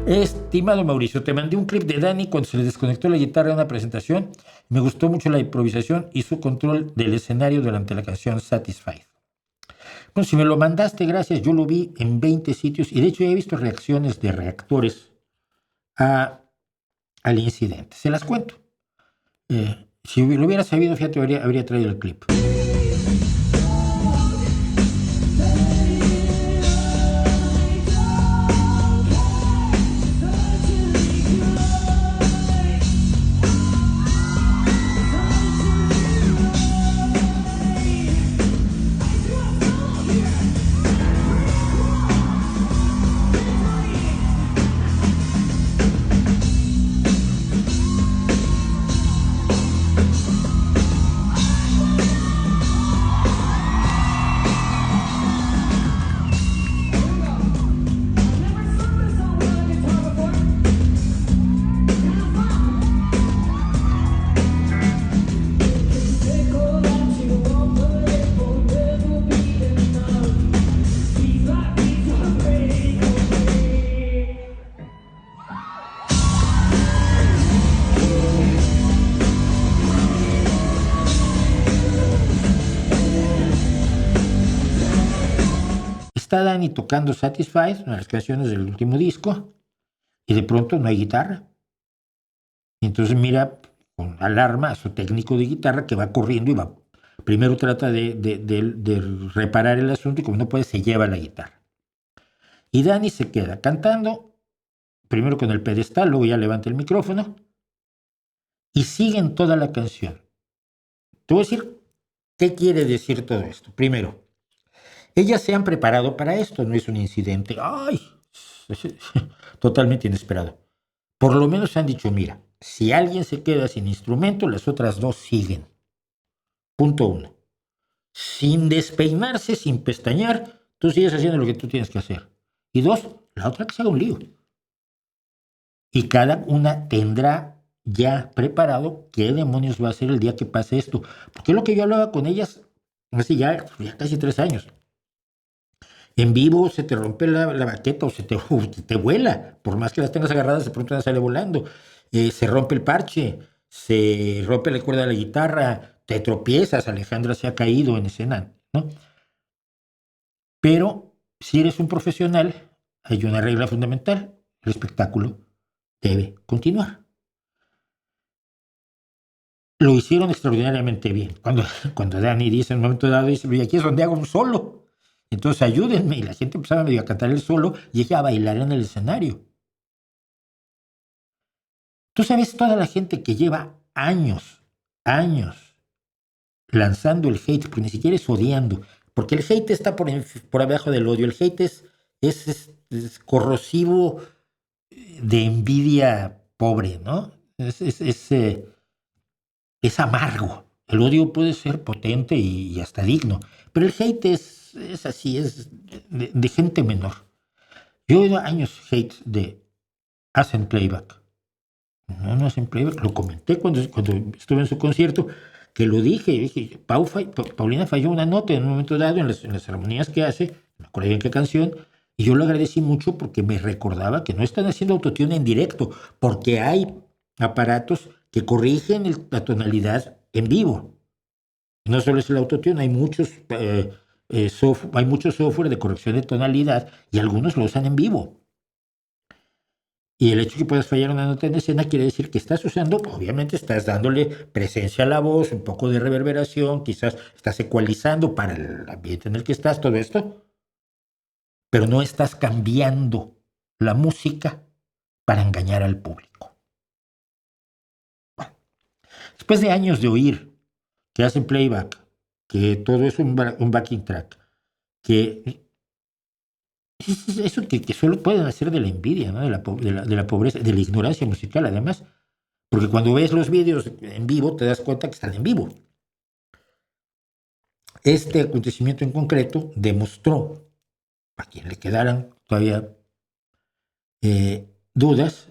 Estimado Mauricio, te mandé un clip de Dani cuando se le desconectó la guitarra en una presentación. Me gustó mucho la improvisación y su control del escenario durante la canción Satisfied. Bueno, si me lo mandaste, gracias. Yo lo vi en 20 sitios y de hecho he visto reacciones de reactores al incidente. Se las cuento. Si lo hubiera sabido, fíjate, habría traído el clip. Está Dani tocando Satisfied, una de las canciones del último disco, y de pronto no hay guitarra. Y entonces mira con alarma a su técnico de guitarra que va corriendo y va. Primero trata de reparar el asunto y como no puede se lleva la guitarra. Y Dani se queda cantando, primero con el pedestal, luego ya levanta el micrófono y siguen toda la canción. Te voy a decir qué quiere decir todo esto. Primero, ellas se han preparado para esto, no es un incidente, ¡ay! Totalmente inesperado. Por lo menos han dicho, mira, si alguien se queda sin instrumento, las otras dos siguen. Punto uno. Sin despeinarse, sin pestañear, tú sigues haciendo lo que tú tienes que hacer. Y dos, la otra que se haga un lío. Y cada una tendrá ya preparado qué demonios va a hacer el día que pase esto. Porque es lo que yo hablaba con ellas hace ya casi 3 años. En vivo se te rompe la baqueta o te vuela. Por más que las tengas agarradas, de pronto sale volando. Se rompe el parche, se rompe la cuerda de la guitarra, te tropiezas. Alejandra se ha caído en escena, ¿no? Pero si eres un profesional, hay una regla fundamental. El espectáculo debe continuar. Lo hicieron extraordinariamente bien. Cuando Dani dice en un momento dado, dice, y aquí es donde hago un solo. Entonces ayúdenme. Y la gente empezaba medio a cantar el solo y ella a bailar en el escenario. Tú sabes toda la gente que lleva años lanzando el hate, porque ni siquiera es odiando, porque el hate está por abajo del odio. El hate es corrosivo de envidia pobre, ¿no? Es amargo. El odio puede ser potente y hasta digno, pero el hate es así, es de gente menor. Yo he oído años hate de hacen playback. No hacen playback. Lo comenté cuando estuve en su concierto, que lo dije. Paulina falló una nota en un momento dado en las armonías que hace, no me acuerdo bien qué canción, y yo lo agradecí mucho porque me recordaba que no están haciendo autotune en directo, porque hay aparatos que corrigen la tonalidad en vivo. No solo es el autotune, hay muchos software de corrección de tonalidad y algunos lo usan en vivo. Y el hecho de que puedas fallar una nota en escena quiere decir que estás usando, obviamente estás dándole presencia a la voz, un poco de reverberación, quizás estás ecualizando para el ambiente en el que estás, todo esto, pero no estás cambiando la música para engañar al público. Bueno, después de años de oír que hacen playback, que todo es un backing track, que eso que solo pueden hacer de la envidia, ¿no? de la pobreza, de la ignorancia musical, además, porque cuando ves los vídeos en vivo te das cuenta que están en vivo. Este acontecimiento en concreto demostró, a quien le quedaran todavía dudas,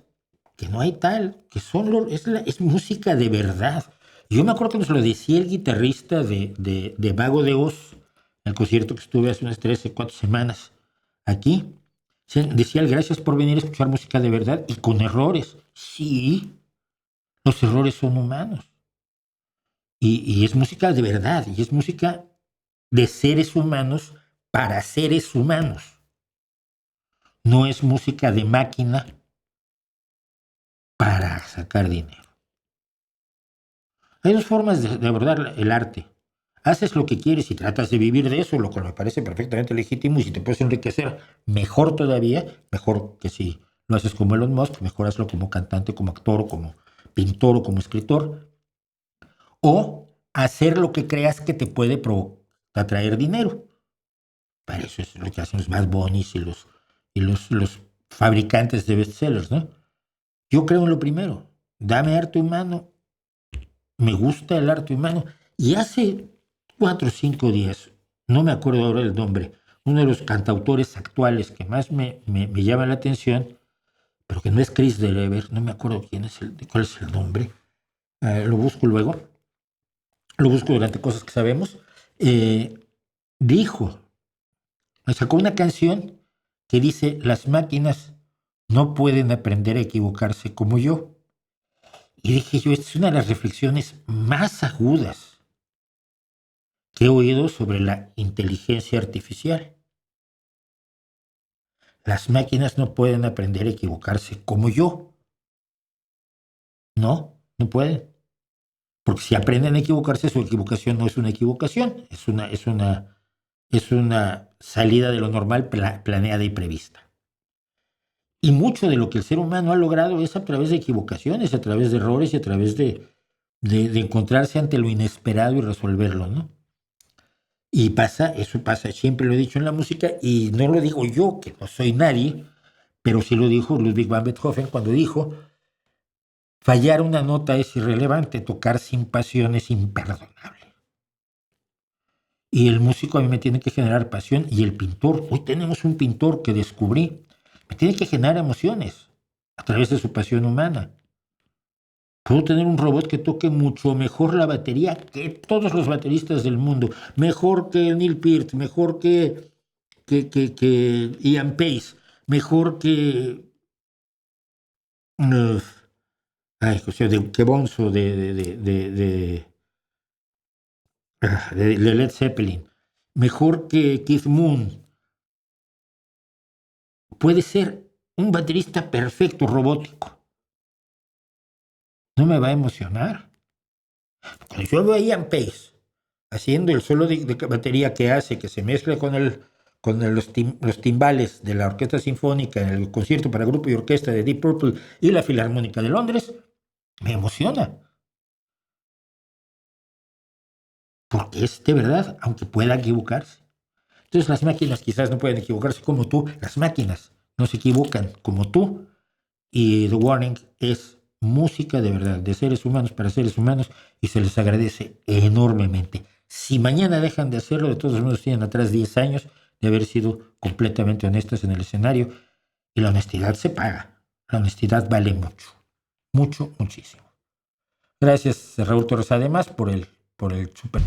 que no hay tal, que es música de verdad. Yo me acuerdo que nos lo decía el guitarrista de Mago de Oz, en el concierto que estuve hace unas 3 o 4 semanas aquí. Decía él, gracias por venir a escuchar música de verdad y con errores. Sí, los errores son humanos. Y es música de verdad, y es música de seres humanos para seres humanos. No es música de máquina para sacar dinero. Hay dos formas de abordar el arte. Haces lo que quieres y tratas de vivir de eso, lo cual me parece perfectamente legítimo, y si te puedes enriquecer, mejor todavía, mejor que si lo haces como Elon Musk, mejor hazlo como cantante, como actor, o como pintor, o como escritor, o hacer lo que creas que te puede atraer dinero. Para eso es lo que hacen los Bad Bunnies y los fabricantes de bestsellers, ¿no? Yo creo en lo primero, dame arte humano, me gusta el arte humano, y hace 4 o 5 días, no me acuerdo ahora el nombre, uno de los cantautores actuales que más me llama la atención, pero que no es Chris Delever, no me acuerdo cuál es el nombre, lo busco luego, lo busco durante cosas que sabemos, dijo, me sacó una canción que dice, las máquinas no pueden aprender a equivocarse como yo. Y dije yo, esta es una de las reflexiones más agudas que he oído sobre la inteligencia artificial. Las máquinas no pueden aprender a equivocarse como yo. No, no pueden. Porque si aprenden a equivocarse, su equivocación no es una equivocación, es una salida de lo normal planeada y prevista. Y mucho de lo que el ser humano ha logrado es a través de equivocaciones, a través de errores y a través de encontrarse ante lo inesperado y resolverlo, ¿no? Y eso pasa, siempre lo he dicho en la música, y no lo digo yo, que no soy nadie, pero sí lo dijo Ludwig van Beethoven cuando dijo, fallar una nota es irrelevante, tocar sin pasión es imperdonable. Y el músico a mí me tiene que generar pasión, y el pintor, hoy tenemos un pintor que descubrí, me tiene que generar emociones a través de su pasión humana. Puedo tener un robot que toque mucho mejor la batería que todos los bateristas del mundo, mejor que Neil Peart, mejor que Ian Pace, mejor que que Bonzo de Led Zeppelin, mejor que Keith Moon. Puede ser un baterista perfecto, robótico. No me va a emocionar. Cuando yo veo a Ian Pace haciendo el solo de batería que hace, que se mezcla con los timbales de la Orquesta Sinfónica en el concierto para grupo y orquesta de Deep Purple y la Filarmónica de Londres, me emociona. Porque es de verdad, aunque pueda equivocarse. Entonces las máquinas quizás no pueden equivocarse como tú, las máquinas no se equivocan como tú, y The Warning es música de verdad, de seres humanos para seres humanos, y se les agradece enormemente. Si mañana dejan de hacerlo, de todos modos tienen atrás 10 años de haber sido completamente honestas en el escenario, y la honestidad se paga, la honestidad vale mucho, mucho, muchísimo. Gracias, Raúl Torres, además por el super.